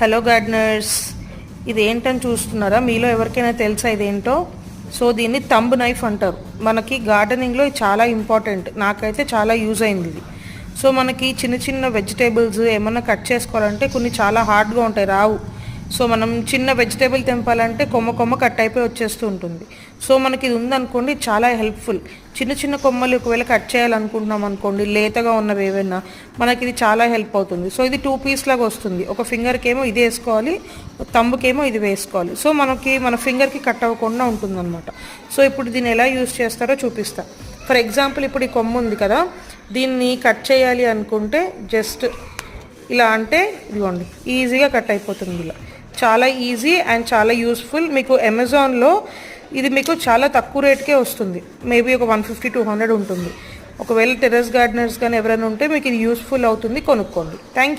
Hello gardeners, ఇదేంటని చూస్తున్నారా? మీలో ఎవరికైనా తెలుసా ఇదేంటో? సో దీన్ని తంబ్ నైఫ్ అంటారు. మనకి గార్డెనింగ్లో ఇది చాలా ఇంపార్టెంట్. నాకైతే చాలా యూజ్ అయింది ఇది. సో మనకి చిన్న చిన్న వెజిటేబుల్స్ ఏమన్నా కట్ చేసుకోవాలంటే కొన్ని చాలా హార్డ్గా ఉంటాయి, రావు. సో మనం చిన్న వెజిటేబుల్ తెంపాలంటే కొమ్మ కట్ అయిపోయి వచ్చేస్తూ ఉంటుంది. సో మనకి ఇది ఉందనుకోండి, చాలా హెల్ప్ఫుల్. చిన్న చిన్న కొమ్మలు ఒకవేళ కట్ చేయాలనుకుంటున్నాం అనుకోండి, లేతగా ఉన్నవి ఏవైనా, మనకి ఇది చాలా హెల్ప్ అవుతుంది. సో ఇది 2 పీస్ లాగా వస్తుంది. ఒక ఫింగర్కి ఏమో ఇది వేసుకోవాలి, తంబుకేమో ఇది వేసుకోవాలి. సో మనకి మన ఫింగర్కి కట్ అవ్వకుండా ఉంటుందన్నమాట. సో ఇప్పుడు దీన్ని ఎలా యూజ్ చేస్తారో చూపిస్తా. ఫర్ ఎగ్జాంపుల్, ఇప్పుడు ఈ కొమ్మ ఉంది కదా, దీన్ని కట్ చేయాలి అనుకుంటే జస్ట్ ఇలా అంటే ఇదిగోండి, ఈజీగా కట్ అయిపోతుంది. ఇలా చాలా ఈజీ అండ్ చాలా యూస్ఫుల్. మీకు అమెజాన్లో ఇది మీకు చాలా తక్కువ రేట్కే వస్తుంది. మేబీ ఒక 150-200 ఉంటుంది. ఒకవేళ టెర్రస్ గార్డెనర్స్ కానీ ఎవరైనా ఉంటే మీకు ఇది యూస్ఫుల్ అవుతుంది, కొనుక్కోండి. Thank you.